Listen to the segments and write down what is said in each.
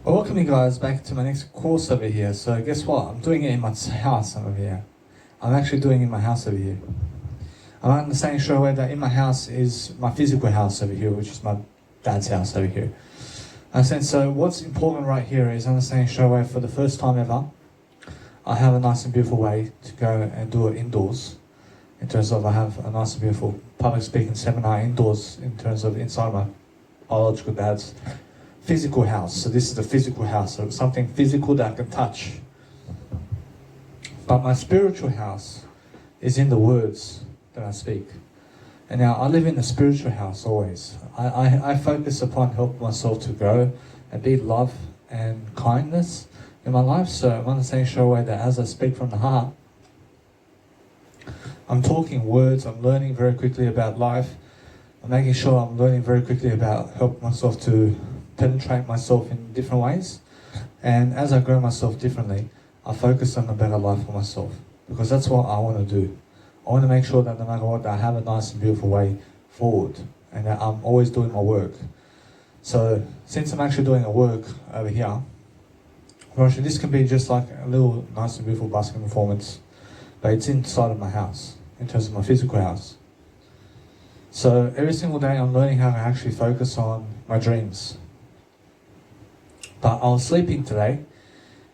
Well, welcome you guys back to my next course over here. So guess what? I'm doing it in my house over here. I'm actually doing it in my house over here. I'm understanding straight away that in my house is my physical house over here, which is my dad's house over here. And so what's important right here is understanding straight away for the first time ever, I have a nice and beautiful way to go and do it indoors. In terms of I have a nice and beautiful public speaking seminar indoors in terms of inside my biological dad's physical house. So this is the physical house, so something physical that I can touch. But my spiritual house is in the words that I speak. And now I live in a spiritual house always. I focus upon helping myself to grow and be love and kindness in my life. So I'm understanding straight away that as I speak from the heart, I'm talking words, I'm learning very quickly about life. I'm making sure I'm learning very quickly about helping myself to penetrate myself in different ways. And as I grow myself differently, I focus on a better life for myself. Because that's what I want to do. I want to make sure that no matter what, I have a nice and beautiful way forward. And that I'm always doing my work. So, since I'm actually doing a work over here, this can be just like a little nice and beautiful basking performance. But it's inside of my house, in terms of my physical house. So, every single day I'm learning how to actually focus on my dreams. But I was sleeping today,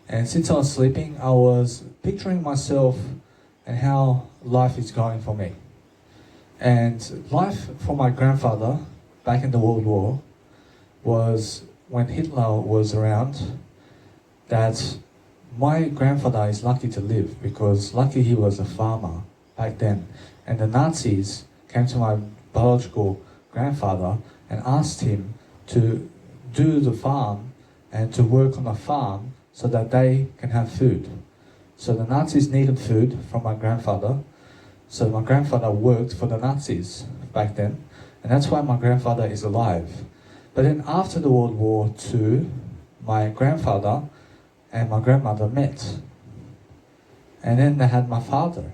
and since I was sleeping, I was picturing myself and how life is going for me. And life for my grandfather, back in the World War, was when Hitler was around, that my grandfather is lucky to live, because lucky he was a farmer back then. And the Nazis came to my biological grandfather and asked him to do the farm and to work on the farm so that they can have food. So the Nazis needed food from my grandfather, so my grandfather worked for the Nazis back then, and that's why my grandfather is alive. But then after the World War II, my grandfather and my grandmother met, and then they had my father.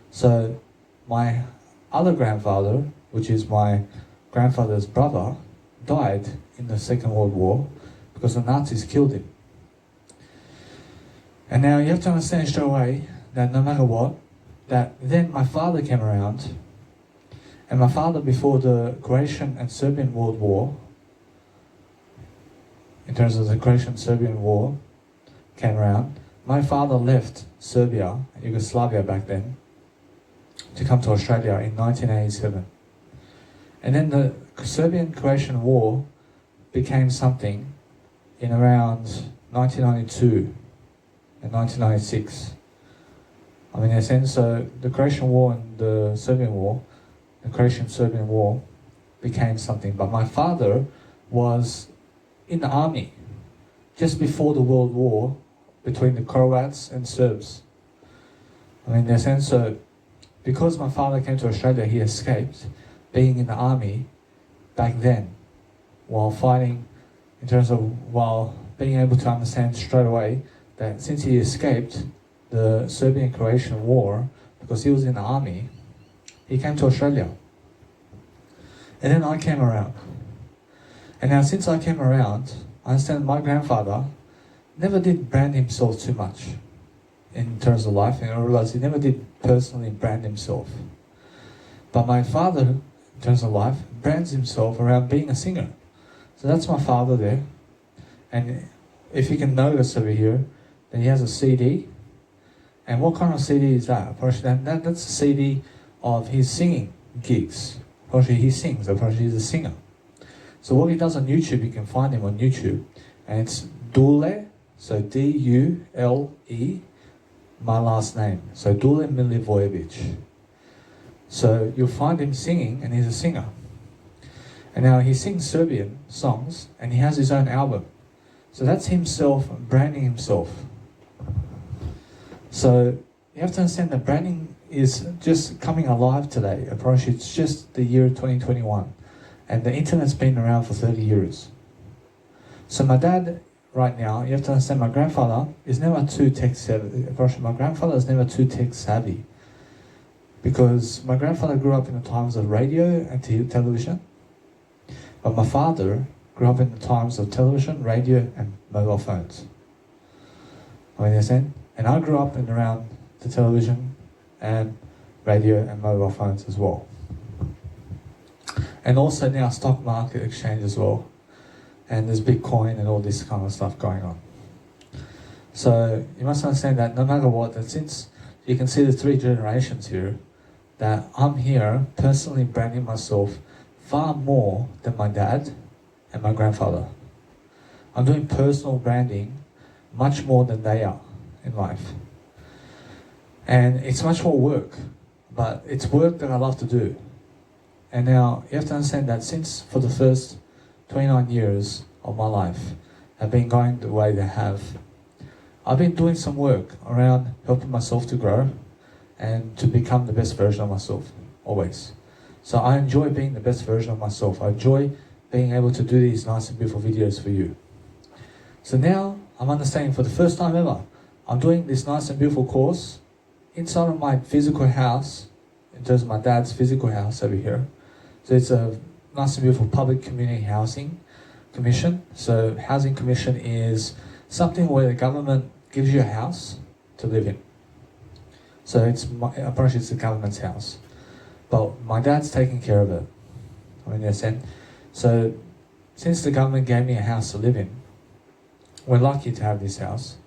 So my other grandfather, which is my grandfather's brother, died in the Second World War because the Nazis killed him. And now you have to understand straight away that no matter what, that then my father came around, and my father, before the Croatian and Serbian World War, in terms of the Croatian-Serbian War came around, my father left Serbia, Yugoslavia back then, to come to Australia in 1987. And then the Serbian-Croatian War became something in around 1992 and 1996. I mean, in a sense, so the Croatian War and the Serbian War, the Croatian-Serbian War became something. But my father was in the army just before the World War between the Croats and Serbs. I mean, in a sense, so because my father came to Australia, he escaped being in the army back then while fighting, in terms of while being able to understand straight away that since he escaped the Serbian-Croatian War, because he was in the army, he came to Australia. And then I came around. And now since I came around, I understand my grandfather never did brand himself too much in terms of life, and I realized he never did personally brand himself. But my father, in terms of life, brands himself around being a singer. So that's my father there. And if you can notice over here, then he has a CD. And what kind of CD is that? That's a CD of his singing gigs. Apparently he sings, apparently he's a singer. So what he does on YouTube, you can find him on YouTube. And it's Dule, so D-U-L-E, my last name. So Dule Milivojevic. So you'll find him singing, and he's a singer. And now he sings Serbian songs, and he has his own album. So that's himself branding himself. So you have to understand that branding is just coming alive today. Approach, it's just the year 2021. And the internet's been around for 30 years. So my dad, right now, you have to understand my grandfather is never too tech savvy. My grandfather is never too tech savvy. Because my grandfather grew up in the times of radio and television. But my father grew up in the times of television, radio, and mobile phones. I understand? And I grew up in around the television and radio and mobile phones as well. And also now stock market exchange as well. And there's Bitcoin and all this kind of stuff going on. So you must understand that no matter what, that since you can see the 3 generations here, that I'm here personally branding myself far more than my dad and my grandfather. I'm doing personal branding much more than they are in life. And it's much more work, but it's work that I love to do. And now you have to understand that since for the first 29 years of my life have been going the way they have, I've been doing some work around helping myself to grow and to become the best version of myself, always. So I enjoy being the best version of myself. I enjoy being able to do these nice and beautiful videos for you. So now I'm understanding for the first time ever, I'm doing this nice and beautiful course inside of my physical house, in terms of my dad's physical house over here. So it's a nice and beautiful public community housing commission. So housing commission is something where the government gives you a house to live in. So apparently it's the government's house. But my dad's taking care of it. I mean, yes, and so since the government gave me a house to live in, we're lucky to have this house.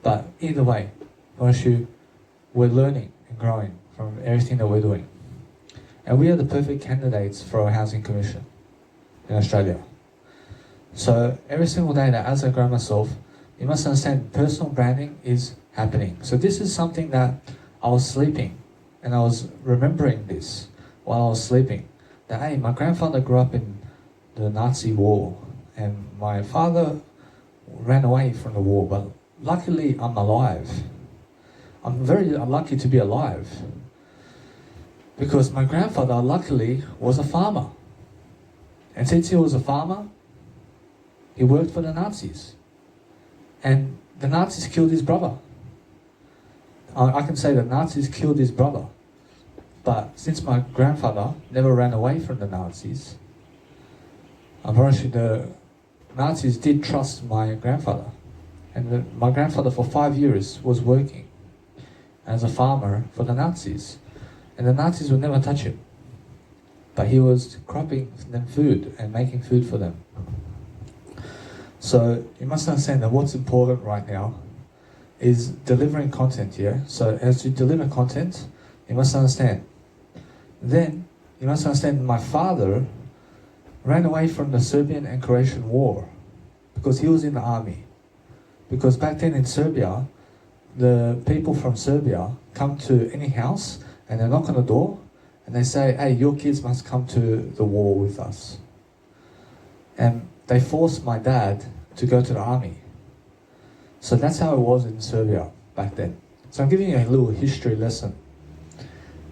But either way, we're learning and growing from everything that we're doing. And we are the perfect candidates for a housing commission in Australia. So every single day that as I grow myself, you must understand personal branding is happening. So this is something that I was sleeping and I was remembering this while I was sleeping. That hey, my grandfather grew up in the Nazi war and my father ran away from the war, but luckily I'm alive. I'm very lucky to be alive because my grandfather luckily was a farmer. And since he was a farmer, he worked for the Nazis. And the Nazis killed his brother. I can say the Nazis killed his brother. But since my grandfather never ran away from the Nazis, unfortunately the Nazis did trust my grandfather. And my grandfather for 5 years was working as a farmer for the Nazis. And the Nazis would never touch him. But he was cropping them food and making food for them. So you must understand that what's important right now is delivering content here. So as you deliver content, you must understand. Then you must understand my father ran away from the Serbian and Croatian war because he was in the army. Because back then in Serbia, the people from Serbia come to any house and they knock on the door and they say, hey, your kids must come to the war with us. And they forced my dad to go to the army. So that's how it was in Serbia back then. So I'm giving you a little history lesson.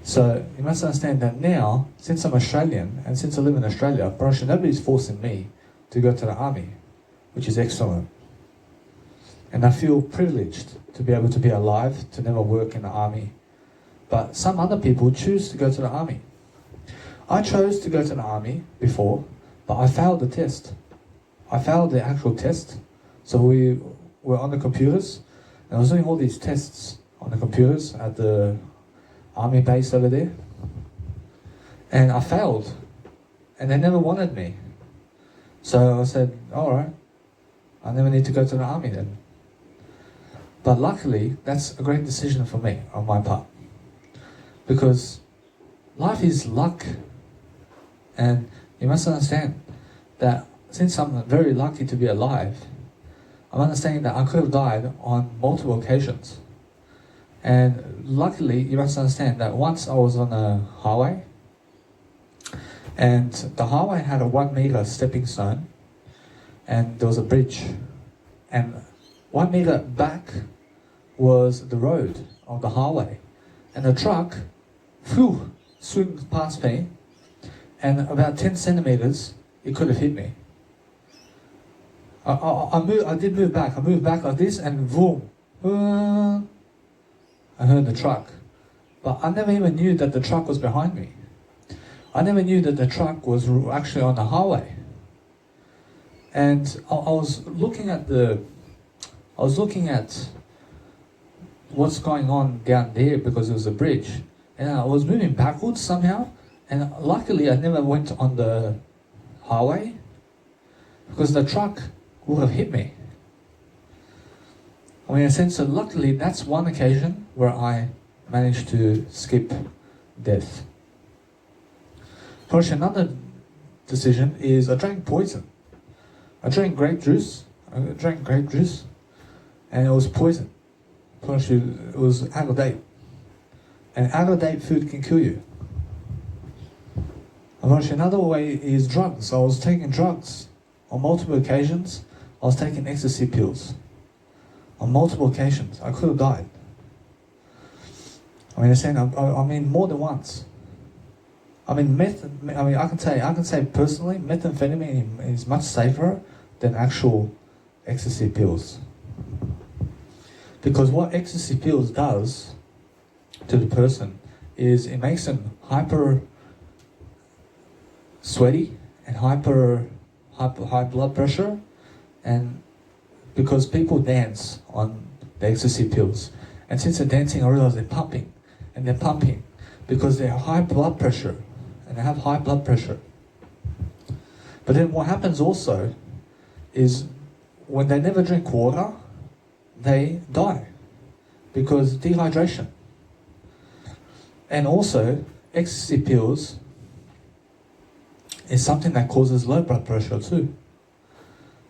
So you must understand that now, since I'm Australian and since I live in Australia, nobody's forcing me to go to the army, which is excellent. And I feel privileged to be able to be alive, to never work in the army. But some other people choose to go to the army. I chose to go to the army before, but I failed the test. I failed the actual test. So we were on the computers, and I was doing all these tests on the computers at the army base over there. And I failed. And they never wanted me. So I said, all right, I never need to go to the army then. But luckily, that's a great decision for me, on my part. Because life is luck. And you must understand that since I'm very lucky to be alive, I'm understanding that I could have died on multiple occasions. And luckily, you must understand that once I was on a highway, and the highway had a 1 meter stepping stone, and there was a bridge. And 1 meter back was the road of the highway. And the truck swung past me, and about 10 centimeters, it could have hit me. I did move back. I moved back like this, and boom, I heard the truck. But I never even knew that the truck was behind me. I never knew that the truck was actually on the highway. And I was looking at what's going on down there because it was a bridge, and I was moving backwards somehow, and luckily I never went on the highway because the truck would have hit me. I mean, in a sense, so luckily that's one occasion where I managed to skip death. Of course, another decision is I drank poison. I drank grape juice, and it was poison. Of course, it was out of date. And out of date food can kill you. Of course, another way is drugs. I was taking drugs on multiple occasions. I was taking ecstasy pills on multiple occasions. I could have died. I mean, more than once. I can say personally, methamphetamine is much safer than actual ecstasy pills. Because what ecstasy pills does to the person is it makes them hyper sweaty and high blood pressure, and because people dance on the ecstasy pills, and since they're dancing, I realize they're pumping because they have high blood pressure, and they have high blood pressure. But then what happens also is when they never drink water, they die because dehydration. And also, ecstasy pills is something that causes low blood pressure too.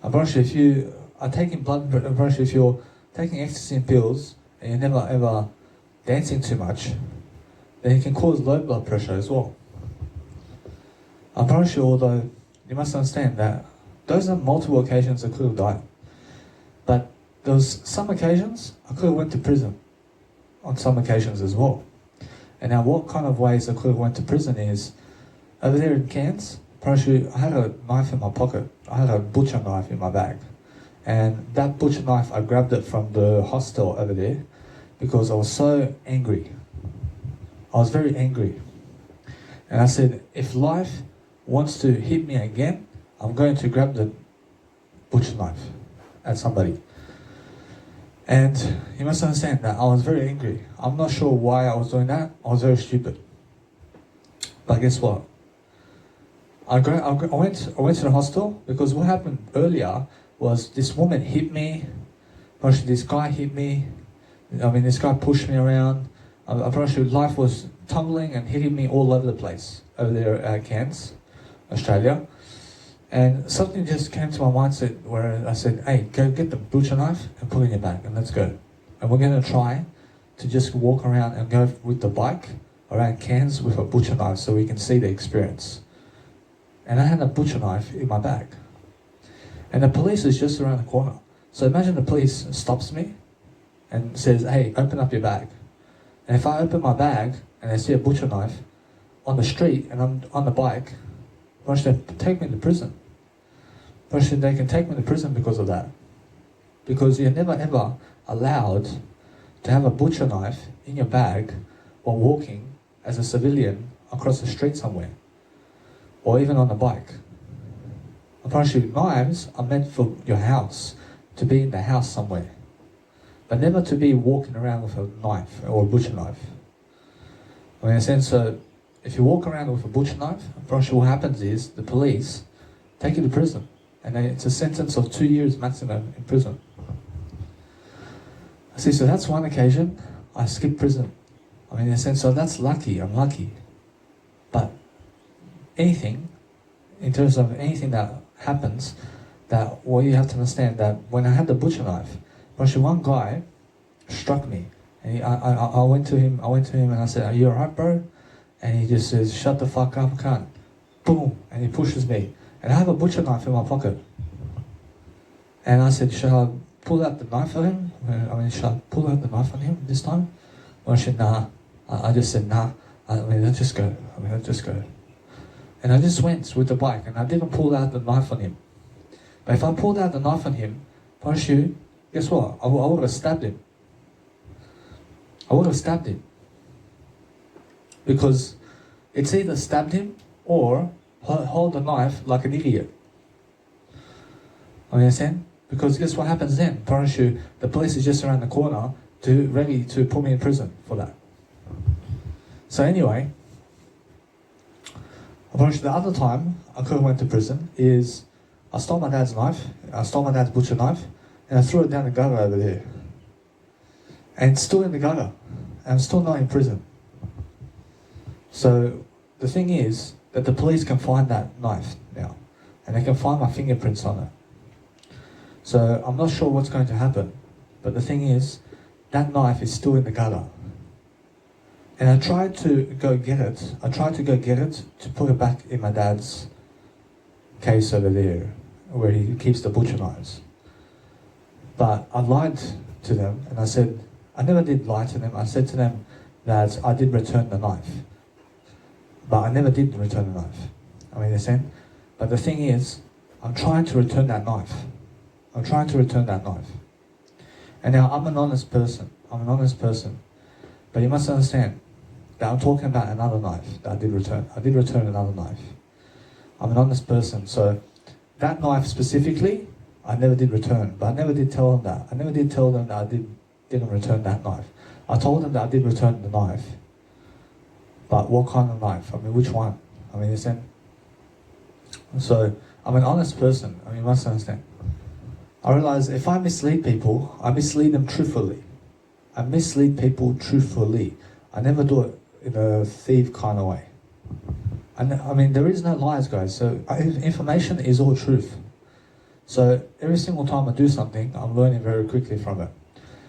If you are taking if you're taking ecstasy pills and you're never ever dancing too much, then it can cause low blood pressure as well. Although you must understand that those are multiple occasions I could have died. But there was some occasions I could have went to prison on some occasions as well. And now what kind of ways I could have went to prison is, over there in Cairns, I had a knife in my pocket. I had a butcher knife in my bag. And that butcher knife, I grabbed it from the hostel over there because I was so angry. I was very angry. And I said, if life wants to hit me again, I'm going to grab the butcher knife at somebody. And you must understand that I was very angry. I'm not sure why I was doing that. I was very stupid. But guess what? I went to the hospital because what happened earlier was this woman hit me. This guy hit me. This guy pushed me around. Life was tumbling and hitting me all over the place over there at Cairns, Australia. And something just came to my mindset where I said, hey, go get the butcher knife and put it in your bag and let's go. And we're going to try to just walk around and go with the bike around Cairns with a butcher knife so we can see the experience. And I had a butcher knife in my bag. And the police is just around the corner. So imagine the police stops me and says, hey, open up your bag. And if I open my bag and I see a butcher knife on the street and I'm on the bike, they take me to prison. They can take me to prison because of that. Because you're never ever allowed to have a butcher knife in your bag while walking as a civilian across the street somewhere. Or even on a bike. Knives are meant for your house, to be in the house somewhere. But never to be walking around with a knife or a butcher knife. In a sense, if you walk around with a butcher knife, what happens is the police take you to prison. And then it's a sentence of 2 years maximum in prison. So that's one occasion I skipped prison. In a sense, so that's lucky, I'm lucky. But anything, in terms of anything that happens, that you have to understand that when I had the butcher knife, one guy struck me. And I went to him and I said, are you alright, bro? And he just says, shut the fuck up, cunt. Boom, and he pushes me. And I have a butcher knife in my pocket. And I said, should I pull out the knife on him? Should I pull out the knife on him this time? Well, I said, nah. I just said, nah. Let's just go. Let's just go. And I just went with the bike and I didn't pull out the knife on him. But if I pulled out the knife on him, guess what? I would have stabbed him. I would have stabbed him. Because it's either stabbed him or hold the knife like an idiot. Understand? Because guess what happens then? Promise you, the police is just around the corner ready to put me in prison for that. So anyway, I promise you the other time I could have went to prison is I stole my dad's knife, I stole my dad's butcher knife, and I threw it down the gutter over there. And it's still in the gutter. And I'm still not in prison. So the thing is that the police can find that knife now. And they can find my fingerprints on it. So I'm not sure what's going to happen. But the thing is, that knife is still in the gutter. And I tried to go get it. To put it back in my dad's case over there, where he keeps the butcher knives. But I lied to them, and I said, I never did lie to them. I said to them that I did return the knife. But I never did return the knife. I mean, understand? But the thing is, I'm trying to return that knife. And now I'm an honest person. But you must understand that I'm talking about another knife that I did return. I did return another knife. I'm an honest person. So that knife specifically, I never did return. But I never did tell them that. I never did tell them that I didn't return that knife. I told them that I did return the knife. But what kind of knife? I mean, which one? I mean, understand? So I'm an honest person. I mean, you must understand. I realize if I mislead people, I mislead them truthfully. I mislead people truthfully. I never do it in a thief kind of way. I mean, there is no lies, guys. So information is all truth. So every single time I do something, I'm learning very quickly from it.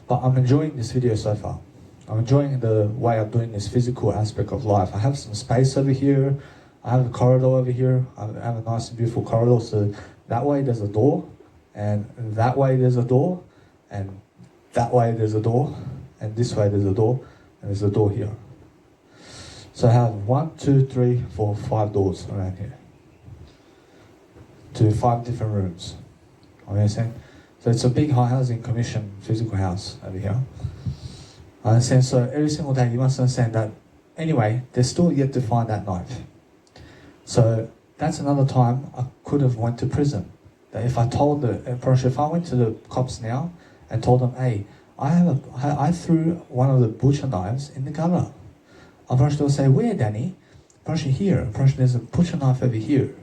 But I'm enjoying this video so far. I'm enjoying the way I'm doing this physical aspect of life. I have some space over here. I have a corridor over here. I have a nice and beautiful corridor. So that way there's a door. And that way there's a door. And that way there's a door. And this way there's a door. And there's a door here. So I have 1, 2, 3, 4, 5 doors around here. To 5 different rooms. Understand? So it's a big high housing commission physical house over here. I understand. So every single day you must understand that anyway, they're still yet to find that knife. So that's another time I could have went to prison. That if I went to the cops now and told them, hey, I threw one of the butcher knives in the gutter. They'll say, where, Danny? Here. There's a butcher knife over here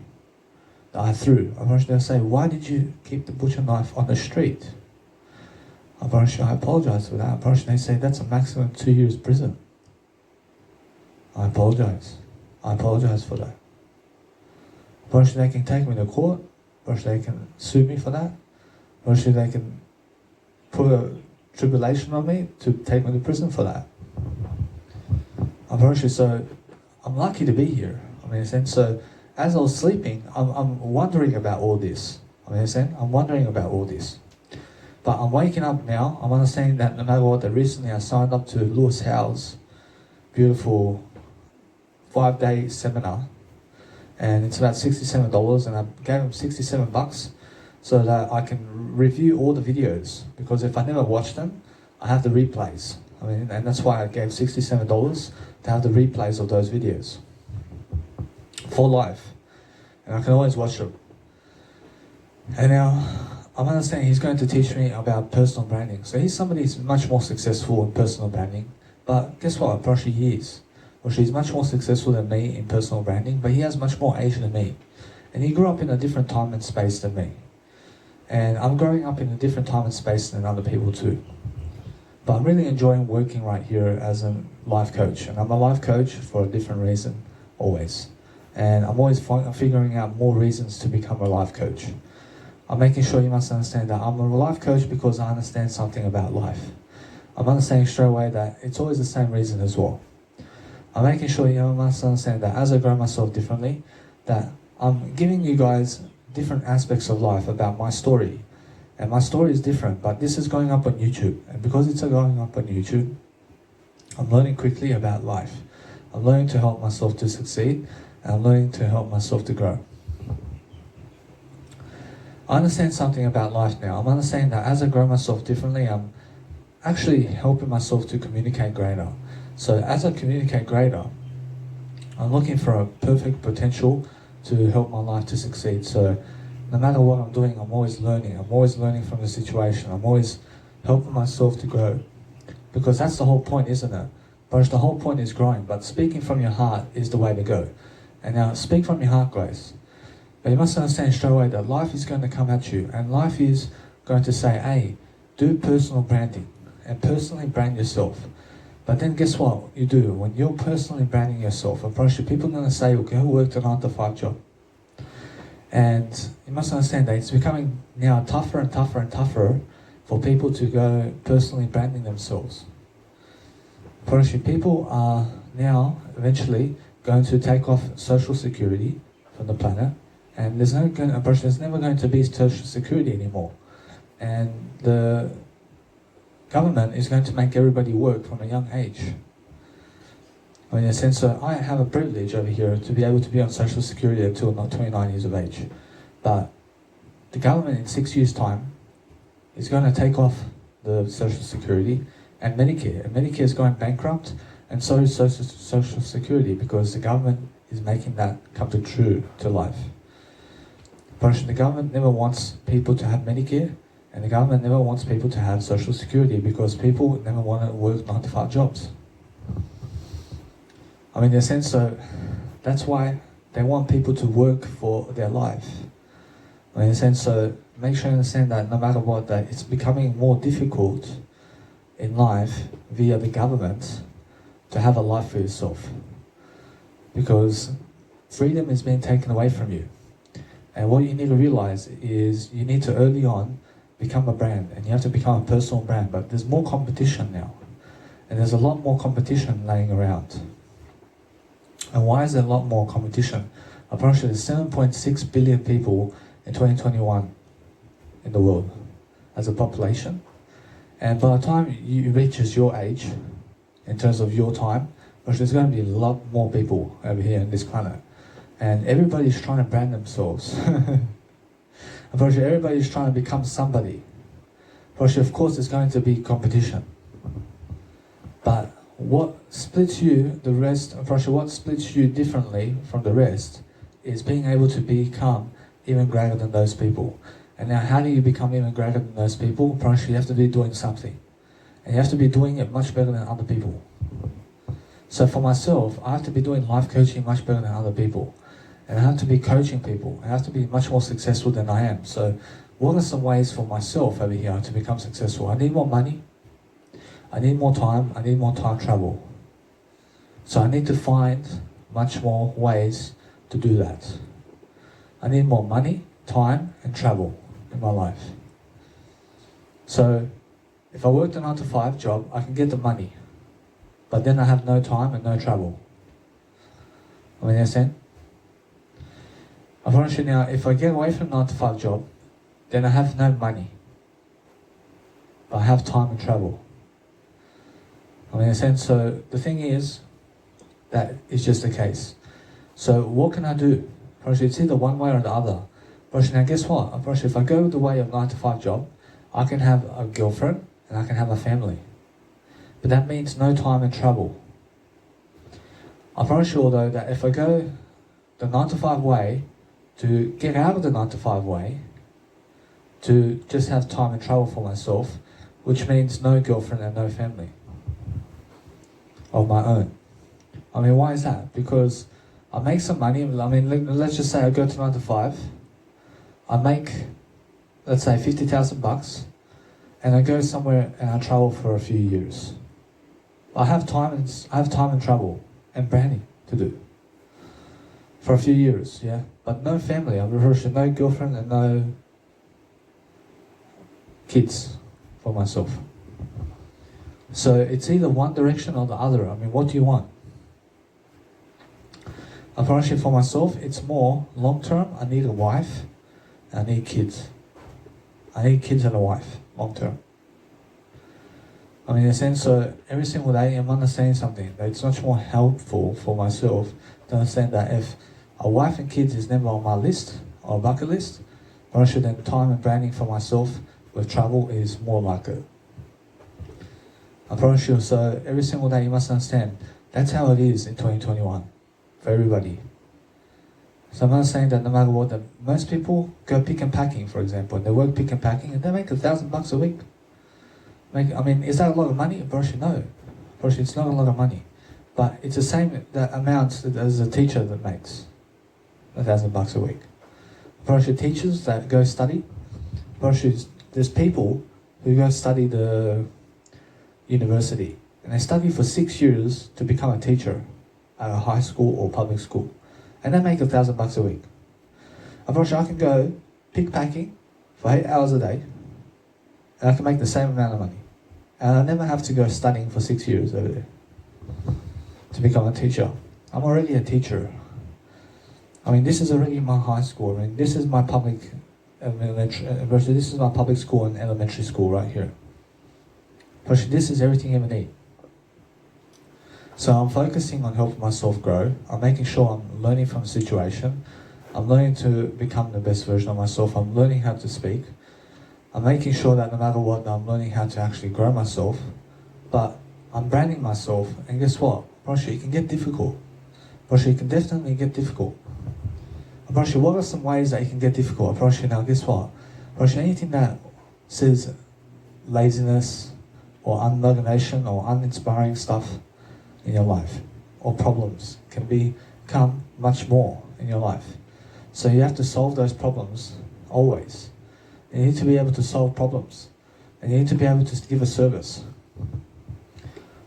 that I threw. They'll say, why did you keep the butcher knife on the street? I apologize for that. They say that's a maximum 2 years prison. I apologize for that. They can take me to court. They can sue me for that. They can put a tribulation on me to take me to prison for that. So I'm lucky to be here. So as I was sleeping, I'm wondering about all this. I'm wondering about all this. But I'm waking up now. I'm understanding that no matter what, that recently I signed up to Lewis Howe's beautiful 5-day seminar. And it's about $67, and I gave him $67 so that I can review all the videos. Because if I never watch them, I have the replays. And that's why I gave $67 to have the replays of those videos for life. And I can always watch them. And now I'm understanding he's going to teach me about personal branding. So he's somebody who's much more successful in personal branding. But guess what? Apparently he is. Well, she's much more successful than me in personal branding, but he has much more age than me. And he grew up in a different time and space than me. And I'm growing up in a different time and space than other people too. But I'm really enjoying working right here as a life coach. And I'm a life coach for a different reason, always. And I'm always figuring out more reasons to become a life coach. I'm making sure you must understand that I'm a life coach because I understand something about life. I'm understanding straight away that it's always the same reason as well. I'm making sure you must understand that as I grow myself differently, that I'm giving you guys different aspects of life about my story. And my story is different, but this is going up on YouTube. And because it's going up on YouTube, I'm learning quickly about life. I'm learning to help myself to succeed, and I'm learning to help myself to grow. I understand something about life now. I'm understanding that as I grow myself differently, I'm actually helping myself to communicate greater. So as I communicate greater, I'm looking for a perfect potential to help my life to succeed. So no matter what I'm doing, I'm always learning. I'm always learning from the situation. I'm always helping myself to grow. Because that's the whole point, isn't it? But the whole point is growing. But speaking from your heart is the way to go. And now, speak from your heart, Grace. But you must understand straight away that life is going to come at you. And life is going to say, hey, do personal branding. And personally brand yourself. But then guess what you do? When you're personally branding yourself, people are going to say, well, go work a 9-to-5 job. And you must understand that it's becoming now tougher and tougher and tougher for people to go personally branding themselves. People are now eventually going to take off social security from the planet, and there's never going to be social security anymore. And the government is going to make everybody work from a young age. I mean, in a sense, so I have a privilege over here to be able to be on social security until not 29 years of age. But the government in 6 years' time is going to take off the social security and Medicare. And Medicare is going bankrupt, and so is social security, because the government is making that come true to life. But the government never wants people to have Medicare, and the government never wants people to have social security, because people never want to work 9-to-5 jobs. I mean, in a sense, so that's why they want people to work for their life. I mean, in a sense, so make sure you understand that no matter what, that it's becoming more difficult in life via the government to have a life for yourself, because freedom is being taken away from you. And what you need to realize is you need to early on become a brand, and you have to become a personal brand. But there's more competition now, and there's a lot more competition laying around. And why is there a lot more competition? Approximately there's 7.6 billion people in 2021 in the world as a population. And by the time you reaches your age, in terms of your time, there's going to be a lot more people over here on this planet. And everybody's trying to brand themselves. Unfortunately, everybody's trying to become somebody. Unfortunately, of course, there's going to be competition. But what splits you, what splits you differently from the rest is being able to become even greater than those people. And now, how do you become even greater than those people? You have to be doing something. And you have to be doing it much better than other people. So for myself, I have to be doing life coaching much better than other people. And I have to be coaching people. I have to be much more successful than I am. So what are some ways for myself over here to become successful? I need more money. I need more time. I need more time travel. So I need to find much more ways to do that. I need more money, time, and travel in my life. So if I worked a 9-to-5 job, I can get the money. But then I have no time and no travel. I mean, understand? Unfortunately now, if I get away from 9-to-5 job, then I have no money. But I have time and travel. I mean, in a sense, so the thing is, that is just the case. So what can I do? Unfortunately, it's either one way or the other. Unfortunately, now guess what? Unfortunately, if I go the way of 9-to-5 job, I can have a girlfriend and I can have a family. But that means no time and travel. I'm pretty sure though that if I go the 9-to-5 way, to get out of the 9-to-5 way, to just have time and travel for myself, which means no girlfriend and no family of my own. I mean, why is that? Because I make some money. I mean, let's just say I go to 9-to-5. I make, let's say, $50,000, and I go somewhere and I travel for a few years. I have time and travel and branding to do for a few years, yeah. But no family. I'm rehearsing no girlfriend and no kids for myself. So it's either one direction or the other. I mean, what do you want? Unfortunately for myself, it's more long-term. I need a wife, and I need kids. I need kids and a wife, long-term. I mean, in a sense, so every single day I'm understanding something. That it's much more helpful for myself to understand that if a wife and kids is never on my list, or bucket list, unfortunately then time and branding for myself with travel is more like it. I'm pretty sure, so every single day you must understand, that's how it is in 2021, for everybody. So I'm not saying that no matter what, that most people go pick and packing, for example, and they work pick and packing, and they make $1,000 a week. Is that a lot of money? Broshi, no. Broshi, it's not a lot of money. But it's the same amount as a teacher that makes $1,000 a week. Broshi, teachers that go study, Broshi, there's people who go study the university, and they study for 6 years to become a teacher at a high school or public school, and they make $1,000 a week. Broshi, I can go pick-packing for 8 hours a day, and I can make the same amount of money. And I never have to go studying for 6 years over there to become a teacher. I'm already a teacher. This is already my high school. This is my public elementary. This is my public school and elementary school right here. This is everything you ever need. So I'm focusing on helping myself grow. I'm making sure I'm learning from the situation. I'm learning to become the best version of myself. I'm learning how to speak. I'm making sure that no matter what, I'm learning how to actually grow myself. But I'm branding myself, and guess what? Broshi, it can get difficult. Broshi, it can definitely get difficult. Broshi, what are some ways that it can get difficult? Broshi, now guess what? Broshi, anything that says laziness or unmotivation or uninspiring stuff in your life, or problems, can become much more in your life. So you have to solve those problems always. You need to be able to solve problems, and you need to be able to give a service.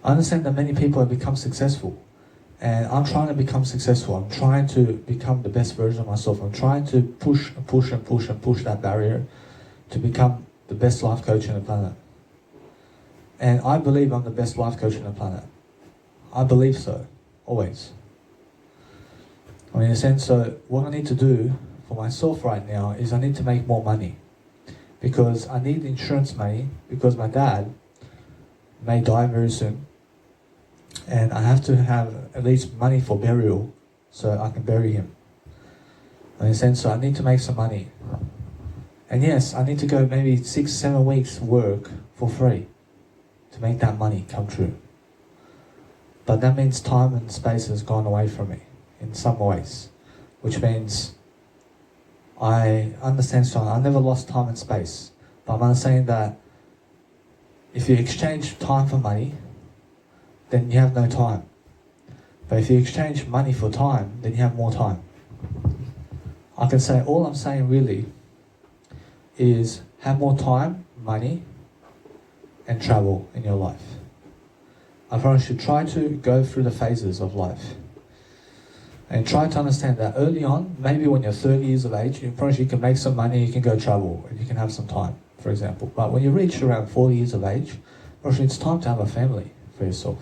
I understand that many people have become successful, and I'm trying to become successful. I'm trying to become the best version of myself. I'm trying to push that barrier to become the best life coach on the planet. And I believe I'm the best life coach on the planet. I believe so, always. In a sense, so what I need to do for myself right now is I need to make more money. Because I need insurance money, because my dad may die very soon. And I have to have at least money for burial so I can bury him. In a sense, so I need to make some money. And yes, I need to go maybe 6-7 weeks work for free to make that money come true. But that means time and space has gone away from me in some ways, which means I understand, so I never lost time and space. But I'm saying that if you exchange time for money, then you have no time. But if you exchange money for time, then you have more time. I can say, all I'm saying really is have more time, money, and travel in your life. I promise you, try to go through the phases of life. And try to understand that early on, maybe when you're 30 years of age, you can make some money, you can go travel, and you can have some time, for example. But when you reach around 40 years of age, it's time to have a family for yourself.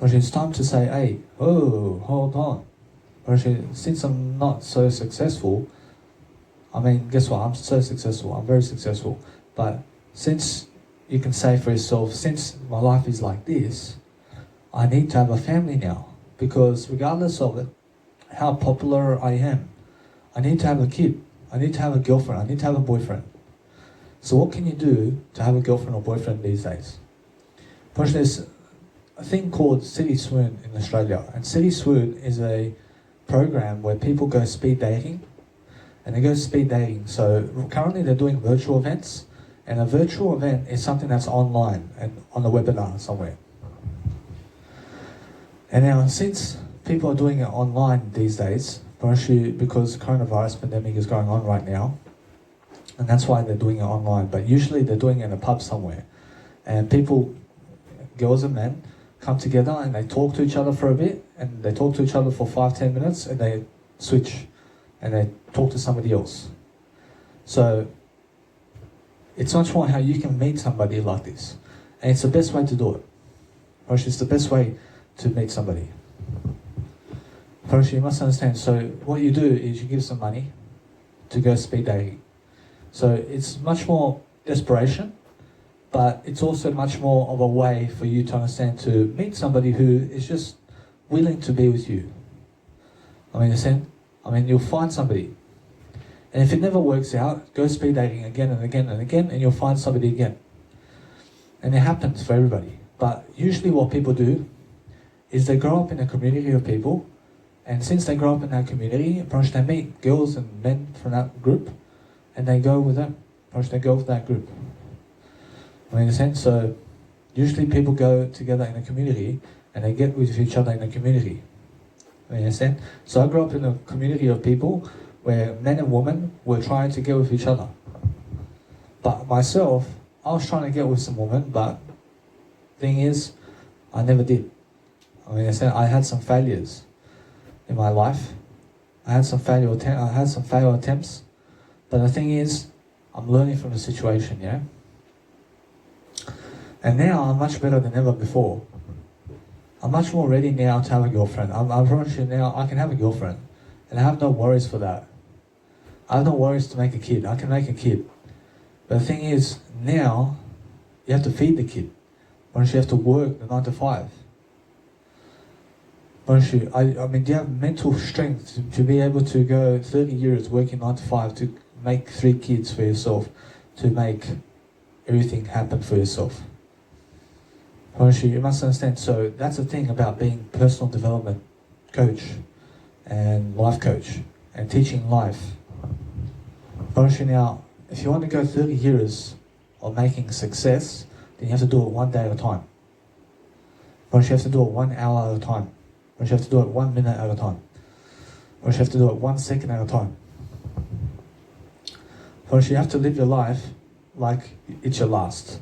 It's time to say, hey, hold on. Since I'm not so successful, guess what? I'm so successful, I'm very successful. But since you can say for yourself, since my life is like this, I need to have a family now. Because regardless of it, how popular I am, I need to have a kid. I need to have a girlfriend. I need to have a boyfriend. So what can you do to have a girlfriend or boyfriend these days? First, there's a thing called City Swoon in Australia. And City Swoon is a program where people go speed dating. And they go speed dating. So currently they're doing virtual events. And a virtual event is something that's online and on a webinar somewhere. And now, since people are doing it online these days, because the coronavirus pandemic is going on right now, and that's why they're doing it online, but usually they're doing it in a pub somewhere. And people, girls and men, come together and they talk to each other for a bit, and they talk to each other for 5-10 minutes, and they switch, and they talk to somebody else. So, it's much more how you can meet somebody like this. And it's the best way to do it. It's the best way to meet somebody. First, you must understand, so what you do is you give some money to go speed dating. So it's much more desperation, but it's also much more of a way for you to understand to meet somebody who is just willing to be with you. You'll find somebody. And if it never works out, go speed dating again and again and again, and you'll find somebody again. And it happens for everybody. But usually what people do is they grow up in a community of people And since they grow up in that community, they meet girls and men from that group, and they go with them. They go with that group. I mean, in a sense, so usually people go together in a community, and they get with each other in a community. I mean, in a sense, so I grew up in a community of people where men and women were trying to get with each other. But myself, I was trying to get with some women, but thing is, I never did. I mean, I had some failures in my life. I had some failure attempts, but the thing is, I'm learning from the situation, yeah? And now I'm much better than ever before. I'm much more ready now to have a girlfriend. I'm promise you now, I can have a girlfriend, and I have no worries for that. I have no worries to make a kid. I can make a kid. But the thing is, now, you have to feed the kid. Once you have to work the 9 to 5. Once you, I mean, do you have mental strength to be able to go 30 years working 9 to 5 to make 3 kids for yourself, to make everything happen for yourself? Once you must understand, so that's the thing about being personal development coach and life coach and teaching life. Once you now, if you want to go 30 years of making success, then you have to do it 1 day at a time. Once you have to do it 1 hour at a time. Once you have to do it 1 minute at a time. Once you have to do it 1 second at a time. Once you have to live your life like it's your last.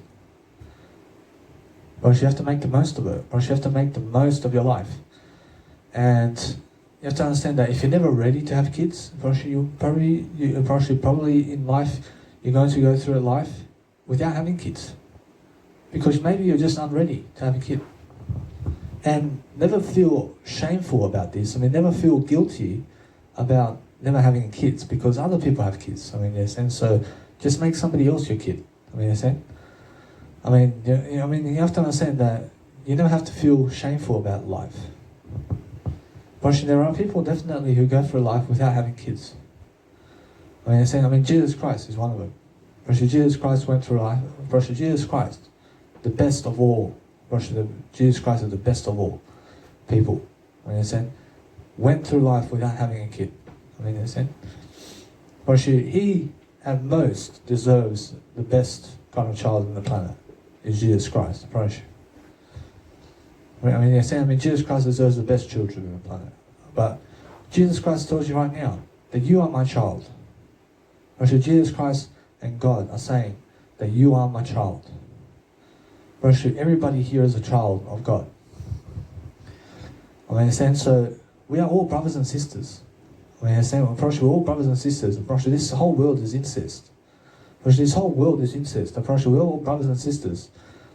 Once you have to make the most of it. Once you have to make the most of your life. And you have to understand that if you're never ready to have kids, you probably in life, you're going to go through a life without having kids. Because maybe you're just unready to have a kid. And never feel shameful about this. I mean, never feel guilty about never having kids because other people have kids. I mean, yes, and so just make somebody else your kid. I mean, yes, I mean, you have to understand that you don't have to feel shameful about life. But there are people definitely who go through life without having kids. I mean, Jesus Christ is one of them. Jesus Christ went through life. Jesus Christ, the best of all. Jesus Christ is the best of all people. I mean, went through life without having a kid. I mean, he at most deserves the best kind of child on the planet. Is Jesus Christ, I promise you. I mean, Jesus Christ deserves the best children on the planet. But Jesus Christ tells you right now that you are my child. Jesus Christ and God are saying that you are my child. Everybody here is a child of God. I mean, so we are all brothers and sisters. I mean, we're all brothers and sisters. This whole world is incest. This whole world is incest. We're all brothers and sisters.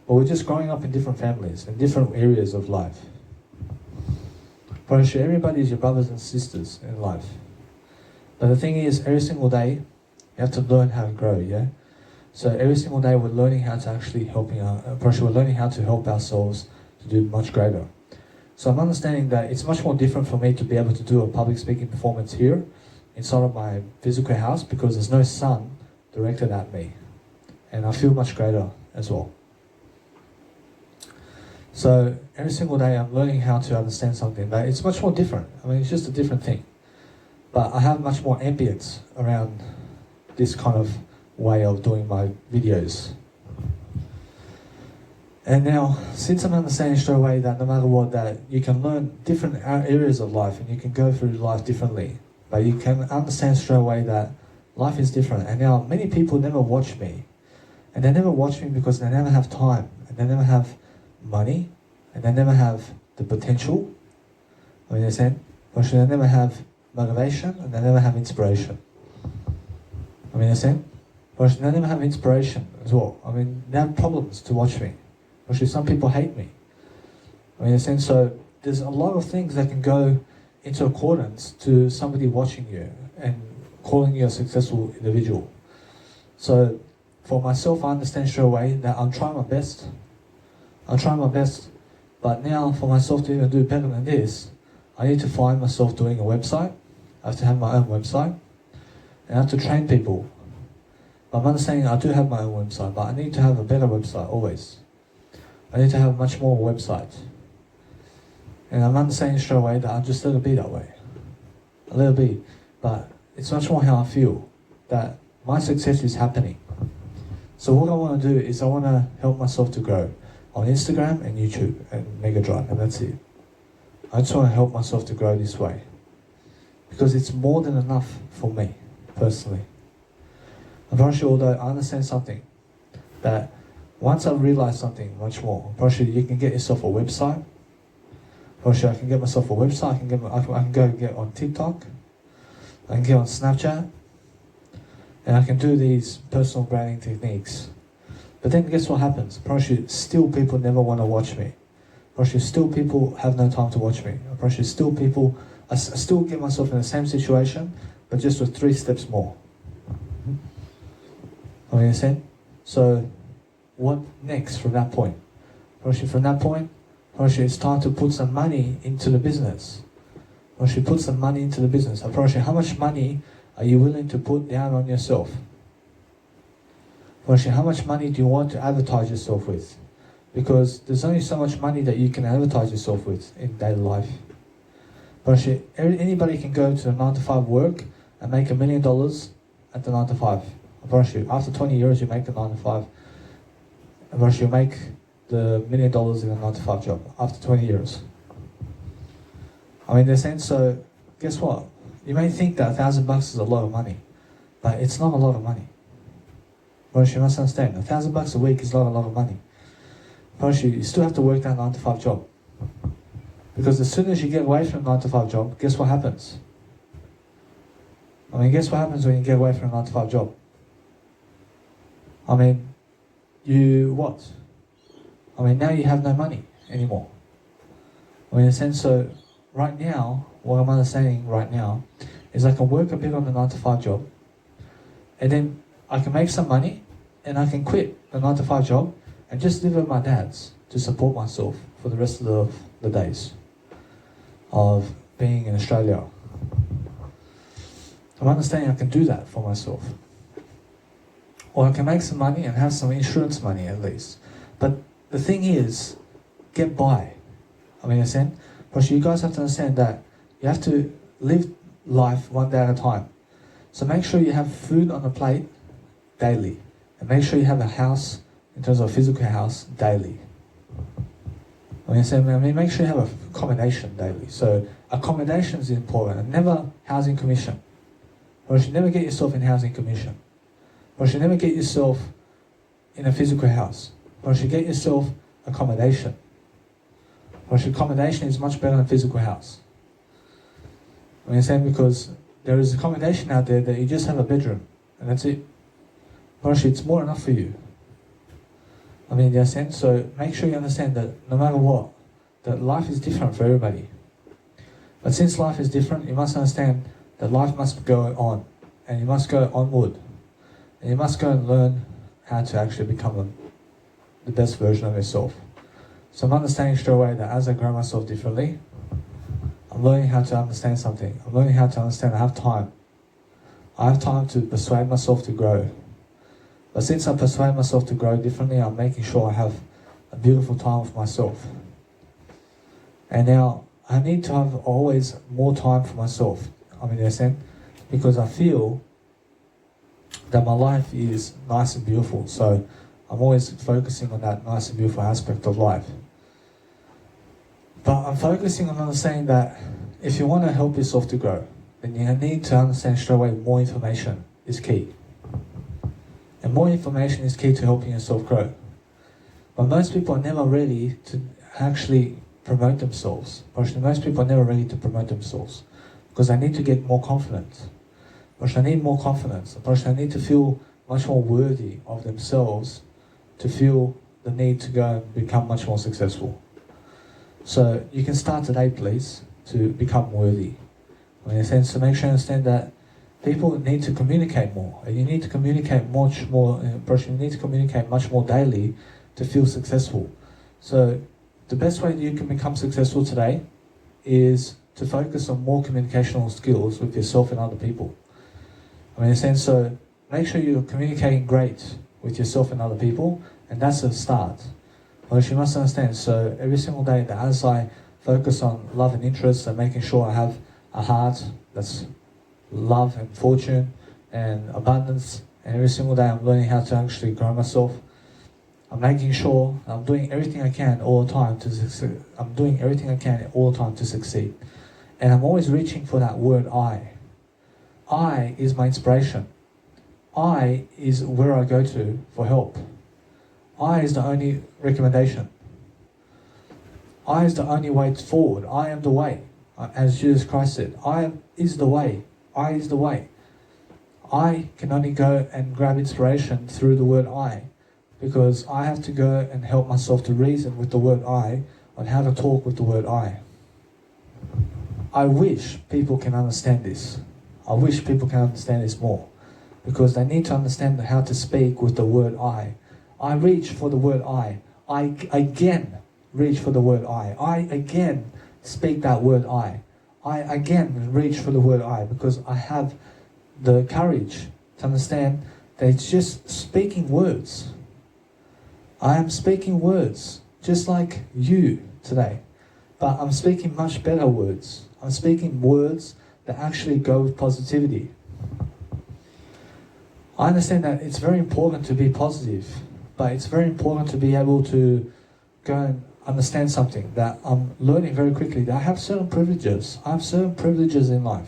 But we're just growing up in different families, in different areas of life. Everybody is your brothers and sisters in life. But the thing is, every single day, you have to learn how to grow, yeah? So every single day we're learning how to actually we're learning how to help ourselves to do much greater. So I'm understanding that it's much more different for me to be able to do a public speaking performance here inside of my physical house because there's no sun directed at me. And I feel much greater as well. So every single day I'm learning how to understand something, but it's much more different. I mean, it's just a different thing. But I have much more ambience around this kind of way of doing my videos. And now, since I'm understanding straight away that no matter what, that you can learn different areas of life and you can go through life differently, but you can understand straight away that life is different. And now, many people never watch me. And they never watch me because they never have time, and they never have money, and they never have the potential. I mean, they never have motivation, and they never have inspiration. I mean, but they never have inspiration as well. I mean, they have problems to watch me. Actually, some people hate me. I mean, so there's a lot of things that can go into accordance to somebody watching you and calling you a successful individual. So for myself, I understand straight away that I'm trying my best. But now for myself to even do better than this, I need to find myself doing a website. I have to have my own website. And I have to train people. But I'm understanding I do have my own website, but I need to have a better website always. I need to have much more websites. And I'm understanding straight away that I'm just going to be that way. a little bit, but it's much more how I feel that my success is happening. So what I want to do is I want to help myself to grow on Instagram and YouTube and Mega Drive, and that's it. I just want to help myself to grow this way because it's more than enough for me personally. I'm pretty sure, although I understand something, that once I realize something much more, I'm pretty sure you can get yourself a website. I'm pretty sure I can get myself a website. I can go get on TikTok. I can get on Snapchat. And I can do these personal branding techniques. But then guess what happens? Probably still people never want to watch me. Probably still people have no time to watch me. Probably still people, I still get myself in the same situation, but just with 3 steps more. I mean, understand? So, what next from that point? Probably from that point, probably it's time to put some money into the business. Probably put some money into the business. Probably how much money are you willing to put down on yourself? Actually, how much money do you want to advertise yourself with? Because there's only so much money that you can advertise yourself with in daily life. Actually, anybody can go to a 9-to-5 work and make $1 million at the 9-to-5. Actually, after 20 years, you make the 9-to-5. And actually, you make the $1 million in a 9-to-5 job after 20 years. I mean, they're saying, so guess what? You may think that $1,000 is a lot of money, but it's not a lot of money. But you must understand, $1,000 a week is not a lot of money. But you still have to work that 9-to-5 job. Because as soon as you get away from a 9-to-5 job, guess what happens? I mean, guess what happens when you get away from a 9-to-5 job? I mean, you what? I mean, now you have no money anymore. I mean, in a sense, so right now, what I'm understanding right now is I can work a bit on the 9-to-5 job, and then I can make some money, and I can quit the 9-to-5 job and just live with my dad's to support myself for the rest of the days of being in Australia. I'm understanding I can do that for myself. Or I can make some money and have some insurance money at least. But the thing is, get by. I mean, understand? But you guys have to understand that you have to live life one day at a time. So make sure you have food on the plate daily. And make sure you have a house, in terms of a physical house, daily. I mean, make sure you have accommodation daily. So accommodation is important. And never housing commission. Or you should never get yourself in housing commission. Or you should never get yourself in a physical house. Or you should get yourself accommodation. Or accommodation is much better than physical house. I mean, saying because there is accommodation out there that you just have a bedroom and that's it. Or it's more enough for you. I mean, in that sense, so make sure you understand that no matter what, that life is different for everybody. But since life is different, you must understand that life must go on, and you must go onward, and you must go and learn how to actually become the best version of yourself. So I'm understanding straight away that as I grow myself differently, I'm learning how to understand something. I'm learning how to understand I have time. I have time to persuade myself to grow. But since I persuade myself to grow differently, I'm making sure I have a beautiful time with myself. And now, I need to have always more time for myself. I mean, in a sense, because I feel that my life is nice and beautiful. So I'm always focusing on that nice and beautiful aspect of life. But I'm focusing on understanding that if you want to help yourself to grow, then you need to understand straight away more information is key. And more information is key to helping yourself grow. But most people are never ready to actually promote themselves. Most people are never ready to promote themselves because they need to get more confidence. They need more confidence. They need to feel much more worthy of themselves to feel the need to go and become much more successful. So you can start today, please, to become worthy. In a sense, to make sure you understand that people need to communicate more, and you need to communicate much more. You need to communicate much more daily to feel successful. So the best way that you can become successful today is to focus on more communicational skills with yourself and other people. I mean, in a sense, so make sure you're communicating great with yourself and other people, and that's a start. But you must understand, so every single day that as I focus on love and interest and making sure I have a heart That's love and fortune and abundance. And every single day I'm learning how to actually grow myself. I'm making sure I'm doing everything I can all the time to succeed. I'm doing everything I can all the time to succeed. And I'm always reaching for that word I. I is my inspiration. I is where I go to for help. I is the only recommendation. I is the only way forward. I am the way. As Jesus Christ said, I is the way. I is the way. I can only go and grab inspiration through the word I, because I have to go and help myself to reason with the word I on how to talk with the word I. I wish people can understand this. I wish people can understand this more, because they need to understand how to speak with the word I. I reach for the word I. I again reach for the word I. I again speak that word I. I again reach for the word I, because I have the courage to understand that it's just speaking words. I am speaking words, just like you today. But I'm speaking much better words. I'm speaking words that actually go with positivity. I understand that it's very important to be positive, but it's very important to be able to go and understand something that I'm learning very quickly, that I have certain privileges. I have certain privileges in life.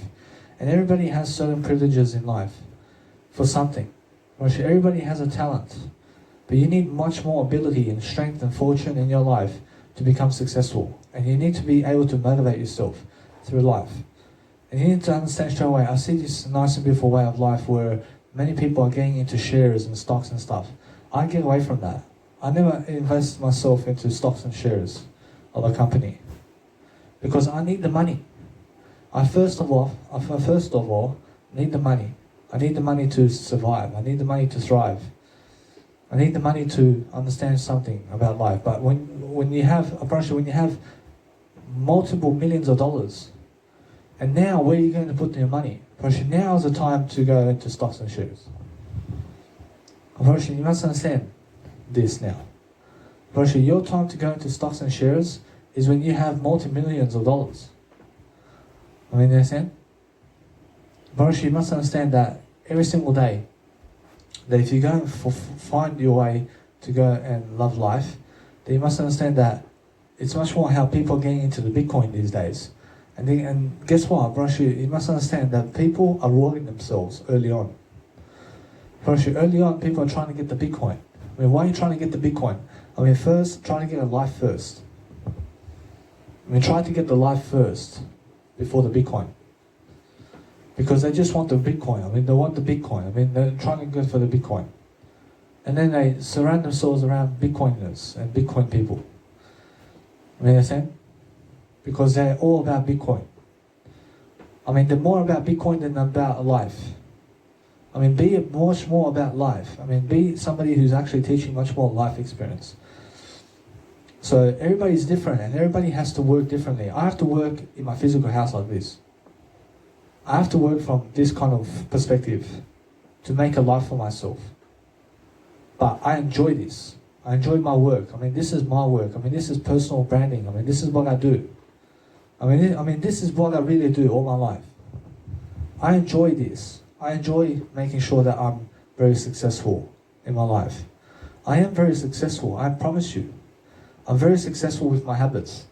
And everybody has certain privileges in life for something. Everybody has a talent. But you need much more ability and strength and fortune in your life to become successful. And you need to be able to motivate yourself through life. And you need to understand straight away, I see this nice and beautiful way of life where many people are getting into shares and stocks and stuff. I get away from that. I never invest myself into stocks and shares of a company, because I need the money. I first of all need the money. I need the money to survive. I need the money to thrive. I need the money to understand something about life. But when you have multiple millions of dollars, and now where are you going to put your money? Now is the time to go into stocks and shares. You must understand this now. Your time to go into stocks and shares is when you have multi-millions of dollars. You understand? You must understand that every single day, that if you go and find your way to go and love life, then you must understand that it's much more how people are getting into the Bitcoin these days. And guess what, you must understand that people are rewarding themselves early on. Early on, people are trying to get the Bitcoin. Why are you trying to get the Bitcoin? First, trying to get a life first. Try to get the life first before the Bitcoin. Because they just want the Bitcoin. They want the Bitcoin. They're trying to go for the Bitcoin. And then they surround themselves around Bitcoiners and Bitcoin people. You understand? Because they're all about Bitcoin. They're more about Bitcoin than about life. Be much more about life. Be somebody who's actually teaching much more life experience. So everybody's different, and everybody has to work differently. I have to work in my physical house like this. I have to work from this kind of perspective to make a life for myself. But I enjoy this. I enjoy my work. This is my work. This is personal branding. This is what I do. This is what I really do all my life. I enjoy this. I enjoy making sure that I'm very successful in my life. I am very successful, I promise you. I'm very successful with my habits.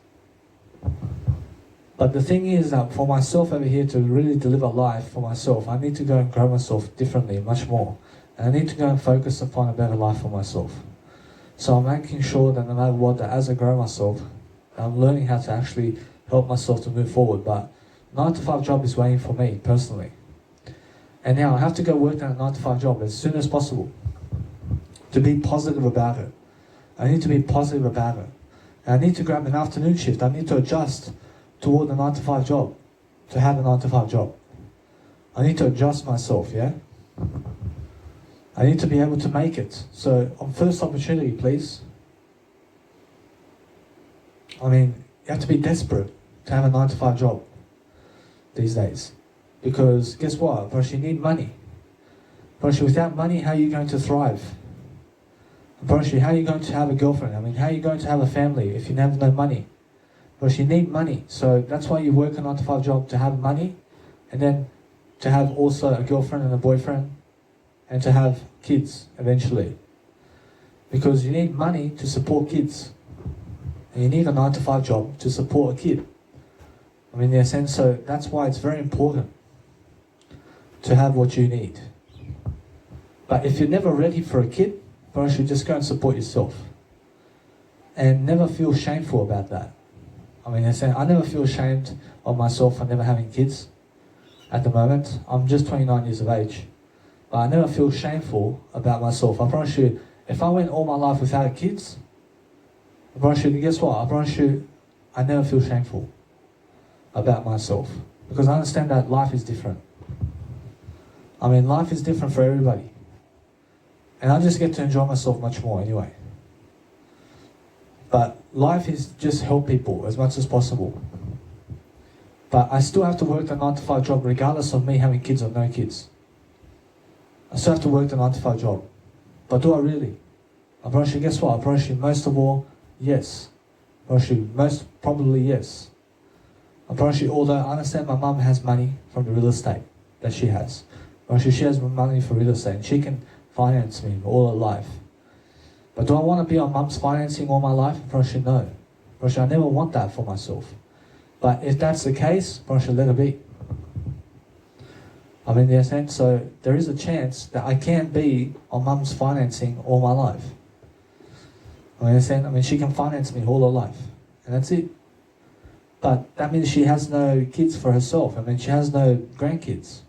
But the thing is that for myself over here to really deliver life for myself, I need to go and grow myself differently, much more. And I need to go and focus upon a better life for myself. So I'm making sure that no matter what, that as I grow myself, I'm learning how to actually help myself to move forward. But 9-to-5 job is waiting for me, personally. And now I have to go work on a 9-to-5 job as soon as possible. To be positive about it. I need to be positive about it. And I need to grab an afternoon shift. I need to adjust toward a 9-to-5 job. To have a 9-to-5 job. I need to adjust myself, yeah? I need to be able to make it. So, on first opportunity, please. You have to be desperate to have a 9-to-5 job these days. Because guess what? You need money. Without money, how are you going to thrive? How are you going to have a girlfriend? How are you going to have a family if you have no money? You need money. So that's why you work a 9-to-5 job, to have money. and then to have also a girlfriend and a boyfriend, and to have kids eventually. Because you need money to support kids. And you need a 9-to-5 job to support a kid. I mean, in a sense, so that's why it's very important to have what you need. But if you're never ready for a kid, you should just go and support yourself. And never feel shameful about that. I mean, I never feel ashamed of myself for never having kids at the moment. I'm just 29 years of age. But I never feel shameful about myself. I promise you, if I went all my life without kids, I promise you, guess what? I promise you, I never feel shameful about myself. Because I understand that life is different. I mean, life is different for everybody. And I just get to enjoy myself much more anyway. But life is just help people as much as possible. But I still have to work the 9-to-5 job regardless of me having kids or no kids. I still have to work the 9-to-5 job. But do I really? I promise you, guess what? I promise you, most of all, yes. I promise you, most probably yes. I promise you, although I understand my mum has money from the real estate that she has. I promise you, she has money for real estate and she can finance me all her life. But do I want to be on mum's financing all my life? I promise you, no. I promise you, I never want that for myself. But if that's the case, I promise you, let it be. I mean, yes, and so there is a chance that I can be on mum's financing all my life. I mean, she can finance me all her life, and that's it. But that means she has no kids for herself. I mean, she has no grandkids.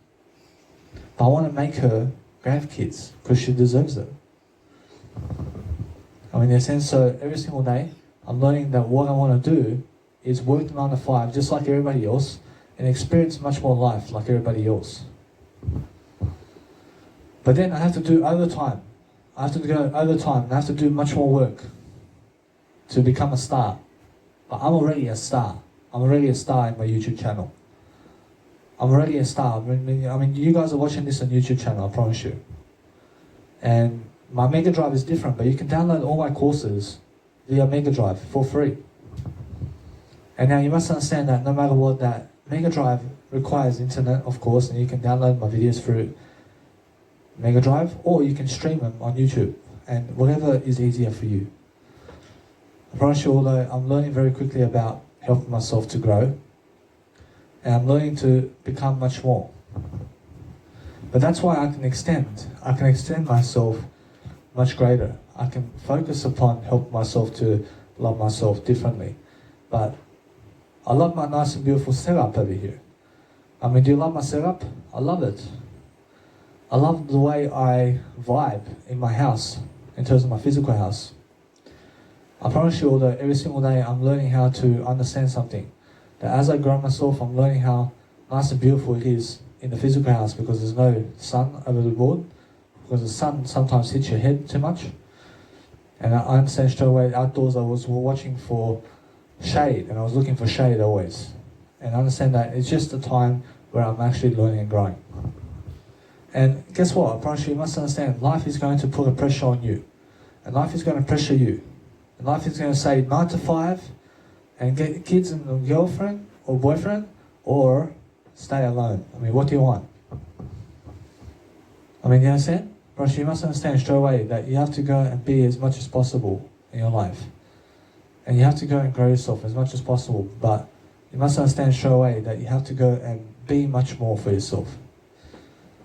But I want to make her grandkids because she deserves it. I mean, in a sense, so every single day, I'm learning that what I want to do is work the 9-to-5 just like everybody else and experience much more life like everybody else. But then I have to do overtime. I have to go overtime and I have to do much more work to become a star. But I'm already a star. I'm already a star in my YouTube channel. I'm already a star. I mean, you guys are watching this on YouTube channel, I promise you. And my Mega Drive is different, but you can download all my courses via Mega Drive for free. And now you must understand that no matter what, that Mega Drive requires internet, of course, and you can download my videos through Mega Drive, or you can stream them on YouTube, and whatever is easier for you. I promise you, although I'm learning very quickly about helping myself to grow, and I'm learning to become much more. But that's why I can extend myself much greater. I can focus upon helping myself to love myself differently. But I love my nice and beautiful setup over here. I mean, do you love my setup? I love it. I love the way I vibe in my house, in terms of my physical house. I promise you all that every single day I'm learning how to understand something. That as I grow myself, I'm learning how nice and beautiful it is in the physical house because there's no sun over the board. Because the sun sometimes hits your head too much. And I understand straight away outdoors I was watching for shade and I was looking for shade always. And I understand that it's just a time where I'm actually learning and growing. And guess what? I promise you must understand life is going to put a pressure on you. And life is going to pressure you. And life is going to say 9-to-5 and get kids and a girlfriend or boyfriend or stay alone. I mean, what do you want? I mean, you understand? But you must understand straight away that you have to go and be as much as possible in your life. And you have to go and grow yourself as much as possible. But you must understand straight away that you have to go and be much more for yourself.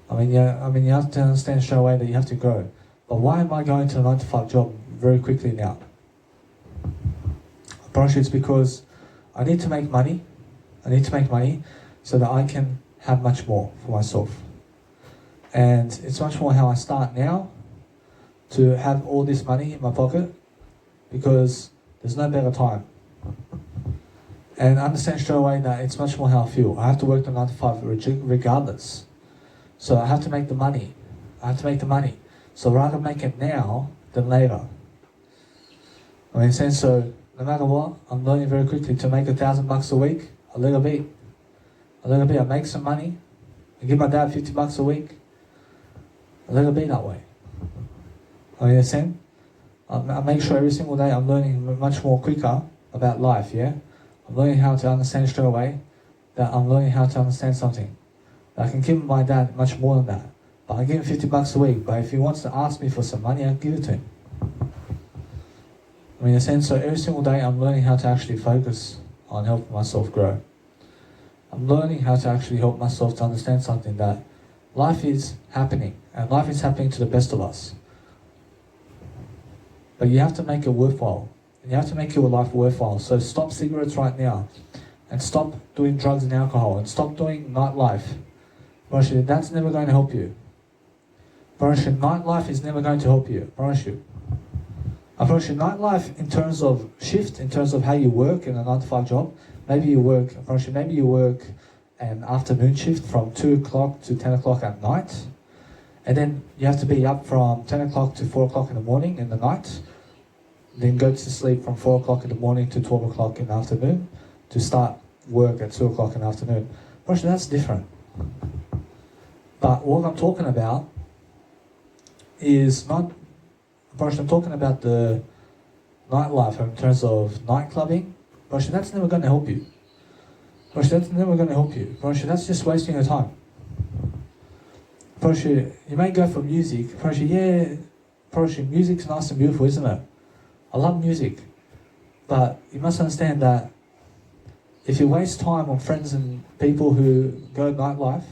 I mean, you have to understand straight away that you have to grow. But why am I going to a 9-to-5 job very quickly now? I promise you it's because I need to make money. I need to make money so that I can have much more for myself. And it's much more how I start now to have all this money in my pocket because there's no better time. And understand straight away that it's much more how I feel. I have to work the 9-to-5 regardless. So I have to make the money. I have to make the money. So rather make it now than later. I mean, so no matter what, I'm learning very quickly to make $1,000 a week, a little bit. I make some money. I give my dad $50 a week. A little bit that way. I mean, understand? I make sure every single day I'm learning much more quicker about life, yeah? I'm learning how to understand straight away that I'm learning how to understand something. I can give my dad much more than that. But I give him $50 a week. But if he wants to ask me for some money, I give it to him. I mean, in a sense, so every single day I'm learning how to actually focus on helping myself grow. I'm learning how to actually help myself to understand something, that life is happening, and life is happening to the best of us. But you have to make it worthwhile, and you have to make your life worthwhile. So stop cigarettes right now, and stop doing drugs and alcohol, and stop doing nightlife. That's never going to help you. Nightlife is never going to help you, I promise you. I promise you, nightlife in terms of shift, in terms of how you work in a 9-to-5 job, maybe you work an afternoon shift from 2 o'clock to 10 o'clock at night, and then you have to be up from 10 o'clock to 4 o'clock in the morning in the night, then go to sleep from 4 o'clock in the morning to 12 o'clock in the afternoon, to start work at 2 o'clock in the afternoon. Actually, that's different. But what I'm talking about is not, I'm talking about the nightlife in terms of night clubbing. That's never going to help you. That's never going to help you. That's just wasting your time. You may go for music. Music's nice and beautiful, isn't it? I love music. But you must understand that if you waste time on friends and people who go nightlife,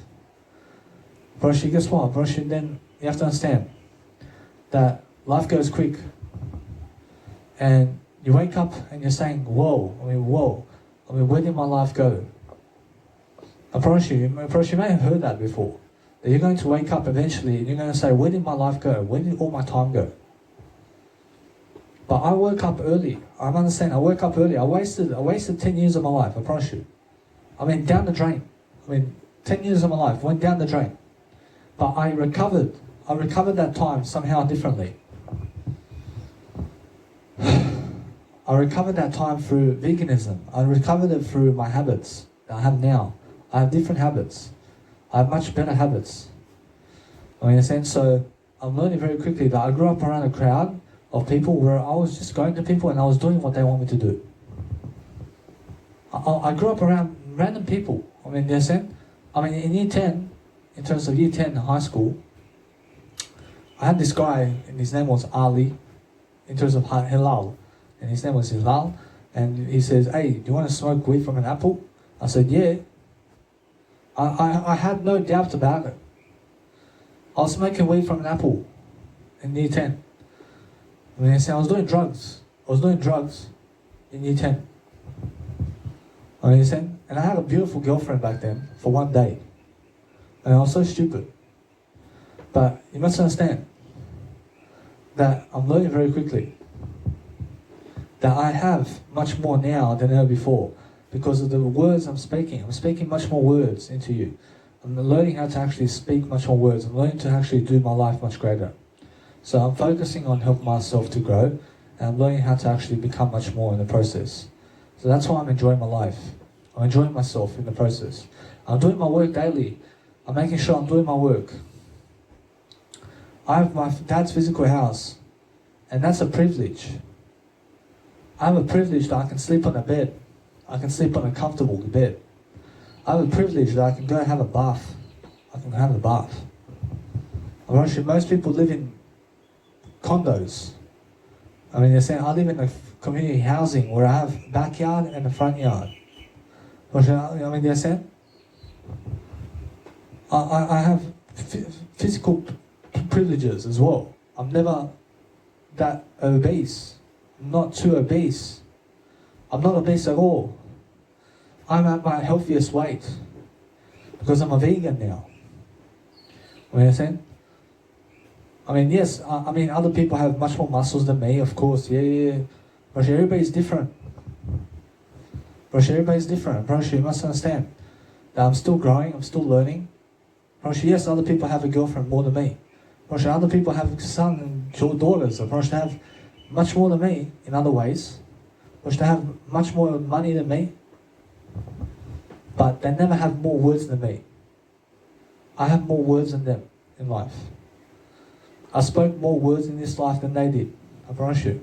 guess what? Then you have to understand that life goes quick. And you wake up and you're saying, whoa, where did my life go? I promise you may have heard that before. That you're going to wake up eventually and you're going to say, where did my life go? Where did all my time go? But I woke up early. I understand, I woke up early. I wasted 10 years of my life, I promise you. Down the drain. 10 years of my life went down the drain. But I recovered that time somehow differently. I recovered that time through veganism. I recovered it through my habits that I have now. I have different habits. I have much better habits. In a sense, so I'm learning very quickly that I grew up around a crowd of people where I was just going to people and I was doing what they want me to do. I grew up around random people. In a sense, in year 10, in terms of year 10 in high school, I had this guy and his name was Ali, in terms of Hilal. And his name was Hilal, and he says, hey, do you want to smoke weed from an apple? I said, yeah. I had no doubt about it. I was smoking weed from an apple in year 10. I was doing drugs. I was doing drugs in year 10. And I had a beautiful girlfriend back then for one day. And I was so stupid. But you must understand that I'm learning very quickly. That I have much more now than ever before because of the words I'm speaking. I'm speaking much more words into you. I'm learning how to actually speak much more words. I'm learning to actually do my life much greater. So I'm focusing on helping myself to grow, and I'm learning how to actually become much more in the process. So that's why I'm enjoying my life. I'm enjoying myself in the process. I'm doing my work daily. I'm making sure I'm doing my work. I have my dad's physical house, and that's a privilege. I have a privilege that I can sleep on a bed. I can sleep on a comfortable bed. I have a privilege that I can go and have a bath. I can have a bath. Most people live in condos. They're saying I live in a community housing where I have a backyard and a front yard. They're saying I have physical privileges as well. I'm never that obese. I'm not too obese. I'm not obese at all. I'm at my healthiest weight because I'm a vegan now. You know what I'm saying? Yes, other people have much more muscles than me, of course, yeah. But everybody's different. Everybody's different. You must understand that I'm still growing, I'm still learning. Yes, other people have a girlfriend more than me. Other people have sons and daughters. They have much more than me in other ways. They have much more money than me. But they never have more words than me. I have more words than them in life. I spoke more words in this life than they did. I promise you.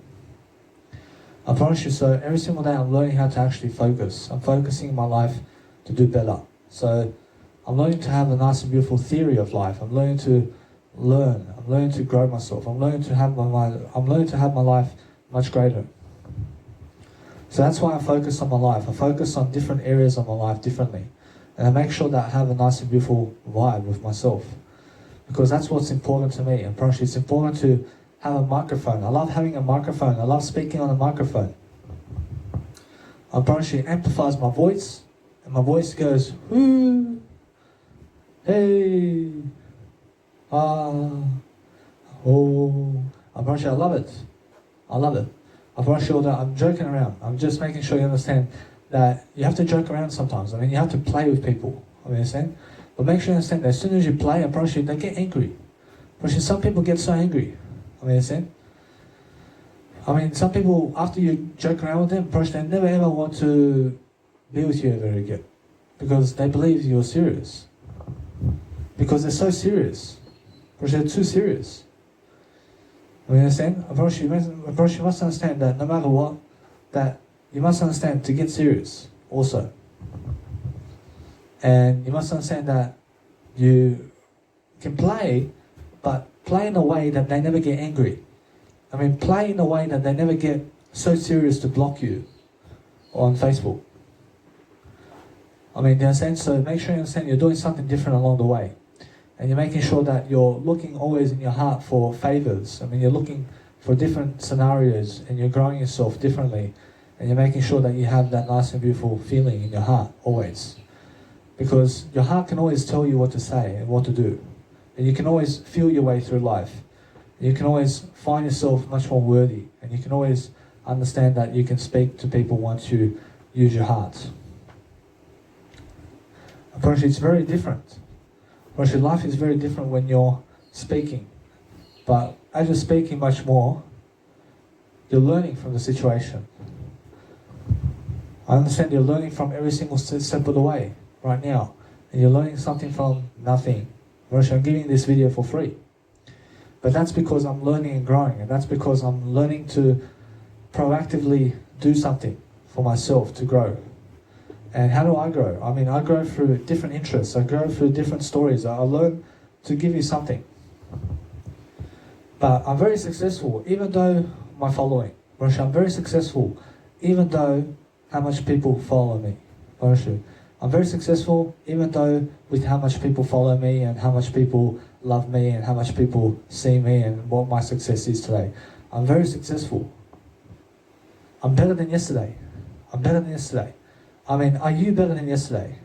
I promise you. So every single day I'm learning how to actually focus. I'm focusing my life to do better. So I'm learning to have a nice and beautiful theory of life. I'm learning to learn. I'm learning to grow myself. I'm learning to have my life much greater. So that's why I focus on my life. I focus on different areas of my life differently. And I make sure that I have a nice and beautiful vibe with myself. Because that's what's important to me. And probably it's important to have a microphone. I love having a microphone. I love speaking on a microphone. It amplifies my voice. And my voice goes, whoo, hey, ah, oh. I love it. I love it. I'm joking around. I'm just making sure you understand that you have to joke around sometimes. I mean, you have to play with people. I mean, understand? But make sure you understand that as soon as you play, I promise you, they get angry. Some people get so angry. I mean, understand? I mean, some people, after you joke around with them, they never ever want to be with you ever again. Because they believe you're serious. Because they're so serious. They're too serious. I mean, understand? You must understand that no matter what, that you must understand to get serious also. And you must understand that you can play, but play in a way that they never get angry. I mean, play in a way that they never get so serious to block you on Facebook. I mean, you understand? So make sure you understand you're doing something different along the way. And you're making sure that you're looking always in your heart for favors. I mean, you're looking for different scenarios and you're growing yourself differently. And you're making sure that you have that nice and beautiful feeling in your heart, always. Because your heart can always tell you what to say and what to do. And you can always feel your way through life. You can always find yourself much more worthy. And you can always understand that you can speak to people once you use your heart. Unfortunately, it's very different. Unfortunately, life is very different when you're speaking. But as you're speaking much more, you're learning from the situation. I understand you're learning from every single step of the way right now. And you're learning something from nothing. I'm giving this video for free. But that's because I'm learning and growing. And that's because I'm learning to proactively do something for myself to grow. And how do I grow? I mean, I grow through different interests. I grow through different stories. I learn to give you something. But I'm very successful, even though my following. I'm very successful, even though how much people follow me. I'm very successful, even though with how much people follow me and how much people love me and how much people see me and what my success is today. I'm very successful. I'm better than yesterday. I'm better than yesterday. I mean, are you better than yesterday?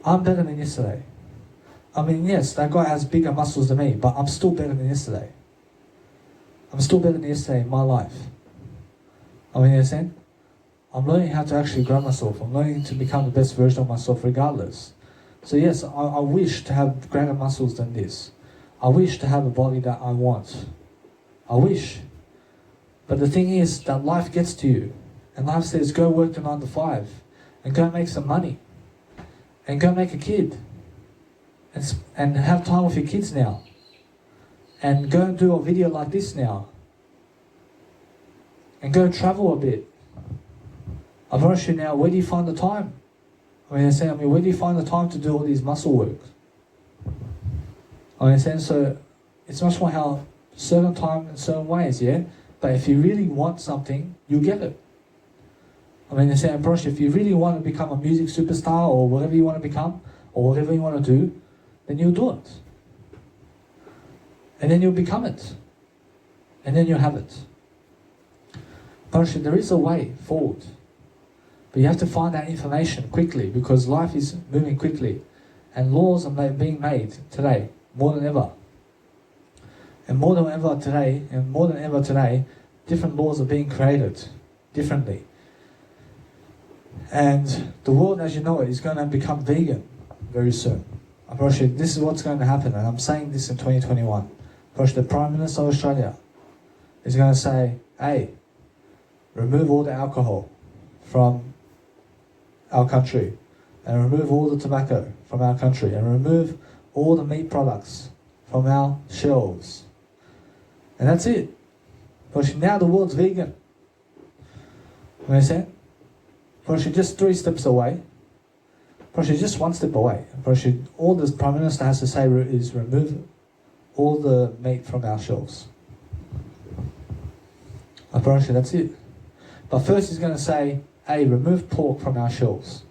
I'm better than yesterday. I mean, yes, that guy has bigger muscles than me, but I'm still better than yesterday. I'm still better than yesterday in my life. I mean, you understand? I'm learning how to actually grow myself. I'm learning to become the best version of myself regardless. So yes, I wish to have greater muscles than this. I wish to have a body that I want. I wish. But the thing is that life gets to you. And life says, go work to 9 to 5. And go make some money. And go make a kid. And have time with your kids now. And go and do a video like this now. And go travel a bit. I've asked you now, where do you find the time? I mean, where do you find the time to do all these muscle work? I mean, so it's much more how certain time in certain ways, yeah? But if you really want something, you'll get it. I mean, if you really want to become a music superstar or whatever you want to become, or whatever you want to do, then you'll do it. And then you'll become it. And then you'll have it. But there is a way forward. But you have to find that information quickly because life is moving quickly. And laws are being made today, more than ever. And more than ever today, different laws are being created differently. And the world as you know it is going to become vegan very soon. This is what's going to happen, and I'm saying this in 2021. The Prime Minister of Australia is going to say, hey, remove all the alcohol from our country, and remove all the tobacco from our country, and remove all the meat products from our shelves. And that's it. Because now the world's vegan. You understand? Because you're just 3 steps away. Probably just one step away. Probably all the Prime Minister has to say is remove all the meat from our shelves. Probably that's it. But first he's going to say, hey, remove pork from our shelves.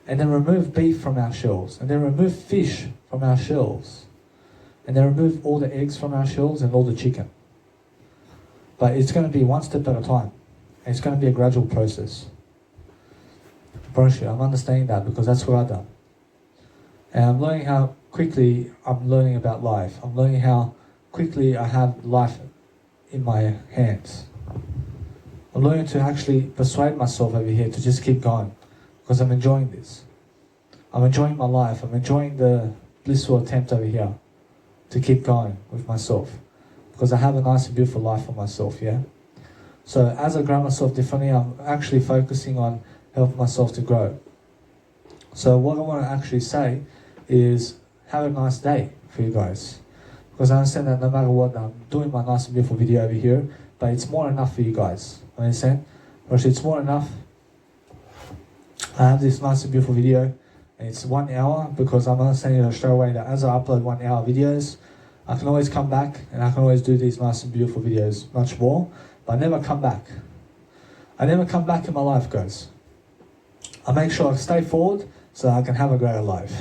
And then remove beef from our shelves. And then remove fish from our shelves. And then remove all the eggs from our shelves and all the chicken. But it's going to be one step at a time. And it's going to be a gradual process. Probably I'm understanding that because that's what I've done. And I'm learning how quickly I'm learning about life. I'm learning how quickly I have life in my hands. I'm learning to actually persuade myself over here to just keep going because I'm enjoying this. I'm enjoying my life. I'm enjoying the blissful attempt over here to keep going with myself because I have a nice and beautiful life for myself, yeah? So as I grow myself differently, I'm actually focusing on helping myself to grow. So what I want to actually say is have a nice day for you guys. Because I understand that no matter what, I'm doing my nice and beautiful video over here, but it's more than enough for you guys. Understand? Actually, it's more than enough. I have this nice and beautiful video, and it's 1 hour because I'm understanding straight away that as I upload 1 hour videos, I can always come back and I can always do these nice and beautiful videos much more, but I never come back. I never come back in my life, guys. I make sure I stay forward so I can have a greater life.